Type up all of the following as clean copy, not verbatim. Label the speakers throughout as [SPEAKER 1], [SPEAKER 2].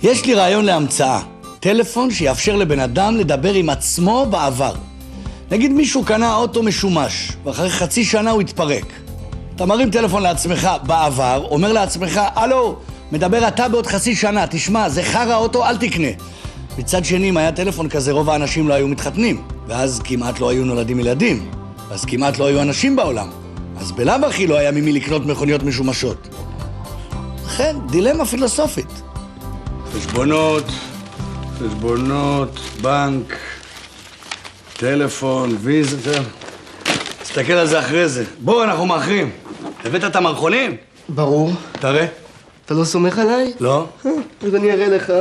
[SPEAKER 1] יש לי רעיון להמצאה. טלפון שיאפשר לבן אדם לדבר עם עצמו בעבר. נגיד מישהו קנה אוטו משומש, ואחרי חצי שנה הוא התפרק. אתה מרים טלפון לעצמך בעבר, אומר לעצמך, הלו, מדבר אתה בעוד חצי שנה, תשמע, זה חרא אוטו, אל תקנה. מצד שני, אם היה טלפון כזה, רוב האנשים לא היו מתחתנים. ואז כמעט לא היו נולדים ילדים. אז כמעט לא היו אנשים בעולם. אז בלאו הכי לא היה ממי לקנות מכוניות משומשות. לכן, דילמה פילוסופית. חשבונות, בנק, טלפון, ויזה, תסתכל על זה אחרי זה. בואו, אנחנו מאחרים. הבאת את המערכונים?
[SPEAKER 2] ברור.
[SPEAKER 1] תראה.
[SPEAKER 2] אתה לא סומך עליי?
[SPEAKER 1] לא.
[SPEAKER 2] אז אני אראה לך.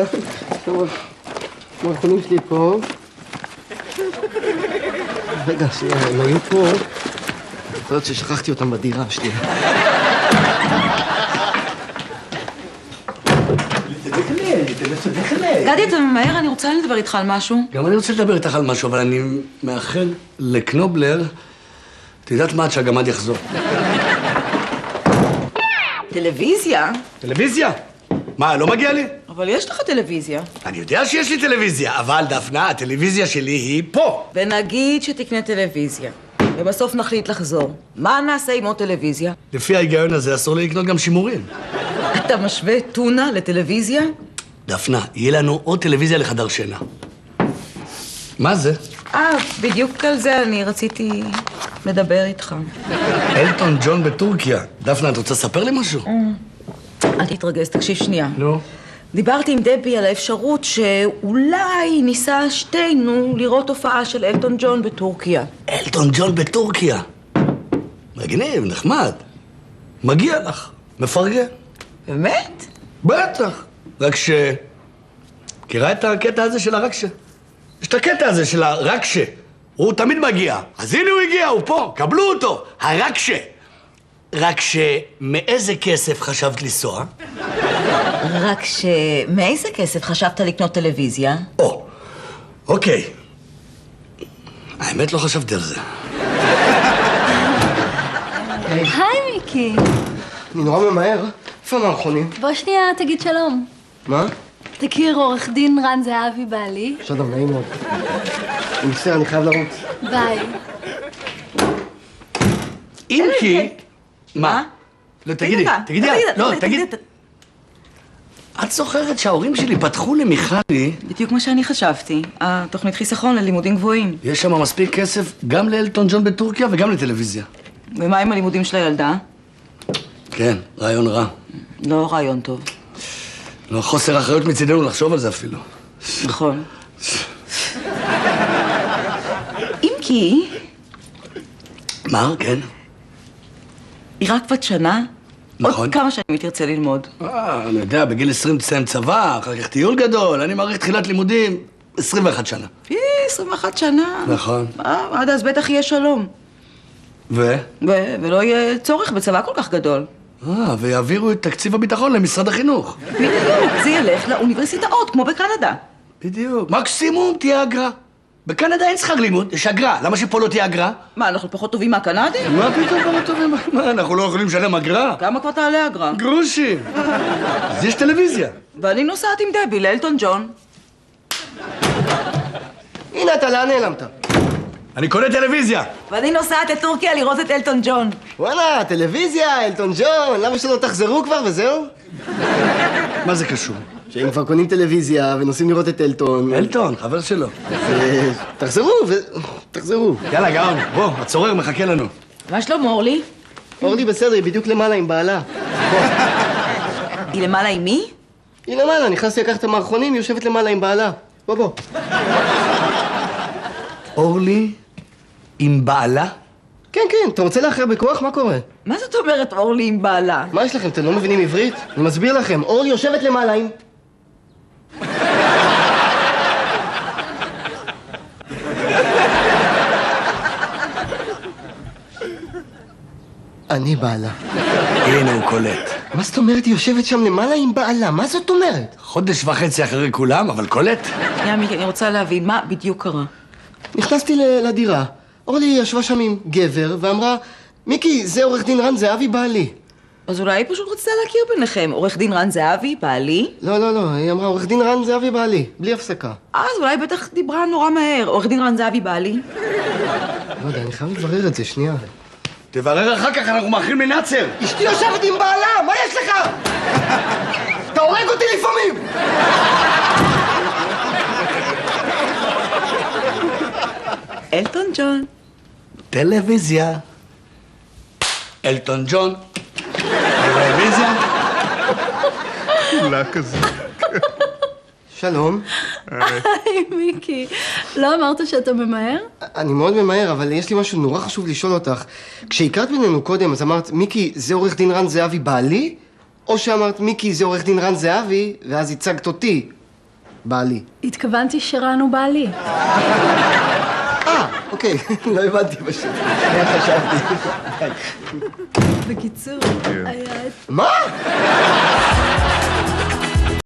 [SPEAKER 2] המערכונים שלי פה. רגע, שנייה, הם היו פה. יכול להיות ששכחתי אותם בדירה, שנייה.
[SPEAKER 3] גדי, אתה ממהר? אני רוצה לדבר איתך על משהו.
[SPEAKER 1] גם אני רוצה לדבר איתך על משהו, אבל אני מאחל לקנובלר, את יודעת מה, עד שהגמד יחזור.
[SPEAKER 3] טלוויזיה?
[SPEAKER 1] טלוויזיה? מה, לא מגיע לי?
[SPEAKER 3] אבל יש לך טלוויזיה.
[SPEAKER 1] אני יודע שיש לי טלוויזיה, אבל דפנה, הטלוויזיה שלי היא פה.
[SPEAKER 3] ונגיד שתקנה טלוויזיה, ובסוף נחליט לחזור. מה נעשה עם עוד טלוויזיה?
[SPEAKER 1] לפי ההיגיון הזה אסור לי לקנות גם שימורים.
[SPEAKER 3] אתה משווה טונה לטלוויזיה?
[SPEAKER 1] דפנה, יהיה לנו עוד טלוויזיה לחדר שינה. מה זה?
[SPEAKER 3] בדיוק על זה אני רציתי לדבר איתך.
[SPEAKER 1] אלטון ג'ון בטורקיה. דפנה, את רוצה לספר לי משהו?
[SPEAKER 3] אל תתרגז, תקשיב שנייה.
[SPEAKER 1] נו.
[SPEAKER 3] דיברתי עם דבי על האפשרות שאולי ניסה שתינו לראות הופעה של אלטון ג'ון בטורקיה.
[SPEAKER 1] אלטון ג'ון בטורקיה. מגניב, נחמד. מגיע לך. מפרגן.
[SPEAKER 3] באמת?
[SPEAKER 1] בטח. רק ש... מכירה את הקטע הזה של הרקשה? יש את הקטע הזה של הרקשה. הוא תמיד מגיע. אז הנה הוא הגיע, הוא פה. קבלו אותו. הרקשה. רק שמאיזה כסף חשבת לנסוע?
[SPEAKER 3] רק מאיזה כסף חשבת לקנות טלוויזיה?
[SPEAKER 1] אוקיי. האמת לא חשבתי על זה.
[SPEAKER 4] היי מיקי.
[SPEAKER 2] אני נורא ממהר. איפה המערכונים?
[SPEAKER 4] בוא שנייה תגיד שלום.
[SPEAKER 2] מה?
[SPEAKER 4] תכיר עורך דין רן זהבי בעלי.
[SPEAKER 2] שלום, נעים מאוד. אני מצטער, אני חייב לרוץ.
[SPEAKER 4] ביי.
[SPEAKER 1] אם כי... מה? לא, תגידי. לא, תגידי. את זוכרת שההורים שלי פתחו למיכלי...
[SPEAKER 3] בדיוק מה שאני חשבתי. התוכנית חיסכון ללימודים גבוהים.
[SPEAKER 1] יש שם מספיק כסף גם לאלטון ג'ון בטורקיה וגם לטלוויזיה.
[SPEAKER 3] ומה עם הלימודים של הילדה?
[SPEAKER 1] כן, רעיון רע.
[SPEAKER 3] לא רעיון טוב.
[SPEAKER 1] לא, חוסר אחריות מצידנו לחשוב על זה אפילו.
[SPEAKER 3] נכון. אם כי...
[SPEAKER 1] מה? כן?
[SPEAKER 3] היא רק בת שנה.
[SPEAKER 1] נכון.
[SPEAKER 3] עוד כמה שנים היא תרצה ללמוד.
[SPEAKER 1] אני יודע, בגיל 20 תסיים צבא, אחר כך טיול גדול, אני מעריך תחילת לימודים 21 שנה.
[SPEAKER 3] 21 שנה.
[SPEAKER 1] נכון.
[SPEAKER 3] עד אז בטח יהיה שלום. ולא יהיה צורך בצבא כל כך גדול.
[SPEAKER 1] ויעבירו את תקציב הביטחון למשרד החינוך.
[SPEAKER 3] בדיוק, זה ילך לאוניברסיטאות, כמו בקנדה.
[SPEAKER 1] בדיוק. מקסימום תהיה אגרה. בקנדה אין שכר לימוד, יש אגרה. למה שפה לא תהיה אגרה?
[SPEAKER 3] מה, אנחנו פחות טובים מהקנדים?
[SPEAKER 1] מה פתאום פחות טובים? מה, אנחנו לא יכולים לשלם אגרה?
[SPEAKER 3] כמה כבר תעלה אגרה?
[SPEAKER 1] גרושים. אז יש טלוויזיה.
[SPEAKER 3] ואני נוסעת עם דבי לאלטון ג'ון.
[SPEAKER 2] הנה אתה, לאן נעלמת?
[SPEAKER 1] אני קונה טלוויזיה.
[SPEAKER 3] ואני נוסעת לטורקיה לראות את אלטון ג'ון.
[SPEAKER 2] וואלה, טלוויזיה, אלטון ג'ון, למה שלא תחזרו כבר וזהו?
[SPEAKER 1] מה זה קשור?
[SPEAKER 2] שאם כבר קונים טלוויזיה ונוסעים לראות את אלטון...
[SPEAKER 1] אלטון, חבר שלו.
[SPEAKER 2] תחזרו.
[SPEAKER 1] יאללה, גאון, בוא, הצורר מחכה לנו.
[SPEAKER 3] מה שלום, אורלי?
[SPEAKER 2] אורלי בסדר, היא בדיוק למעלה עם בעלה.
[SPEAKER 3] היא למעלה עם מי?
[SPEAKER 2] היא למעלה, נכנסתי לקחת את המערכונים, היא יושבת למעלה עם בעלה. בוא.
[SPEAKER 1] אורלי עם בעלה?
[SPEAKER 2] כן, אתה רוצה לאחר בכוח? מה קורה?
[SPEAKER 3] מה זאת אומרת אורלי עם בעלה?
[SPEAKER 2] מה יש לכם? אתם לא מבינים עברית? אני מסביר לכם, אורלי יושבת למעלה עם... אני בעלה.
[SPEAKER 1] הנה הוא קולט.
[SPEAKER 2] מה זאת אומרת? היא יושבת שם למעלה עם בעלה, מה זאת אומרת?
[SPEAKER 1] חודש וחצי אחרי כולם, אבל קולט.
[SPEAKER 3] שנייה, מיקי, אני רוצה להבין, מה בדיוק קרה?
[SPEAKER 2] נכנסתי לדירה, אורלי ישבה שם עם גבר ואמרה, מיקי, זה עורך דין רן זהבי בעלי.
[SPEAKER 3] אז אולי היא פשוט רצתה להכיר ביניכם. עורך דין רן זהבי, בעלי.
[SPEAKER 2] לא, היא אמרה עורך דין רן זהבי בעלי, בלי הפסקה.
[SPEAKER 3] אז אולי בטח דיברה נורא מהר. עורך דין רן זהבי, בעלי.
[SPEAKER 2] לא יודע, אני חייב לברר את זה, שנייה.
[SPEAKER 1] תברר אחר כך, אנחנו מאחרים מנאצר.
[SPEAKER 2] אשתי יושבת עם בעלה, מה יש לך? אתה הורג אותי לפעמים!
[SPEAKER 3] אלטון ג'ון.
[SPEAKER 1] טלוויזיה. אלטון ג'ון. טלוויזיה.
[SPEAKER 5] כולה כזה.
[SPEAKER 2] שלום.
[SPEAKER 4] היי, מיקי. לא אמרת שאתה ממהר?
[SPEAKER 2] אני מאוד ממהר, אבל יש לי משהו נורא חשוב לשאול אותך. כשהכרת בינינו קודם, אז אמרת, מיקי, זה עורך דין רן זהבי בעלי? או שאמרת, מיקי, זה עורך דין רן זהבי, ואז הצגת אותי, בעלי.
[SPEAKER 4] התכוונתי שרן הוא בעלי.
[SPEAKER 2] אוקיי, לא הבנתי פשוט. איך חשבתי.
[SPEAKER 4] בקיצור, היה...
[SPEAKER 2] מה?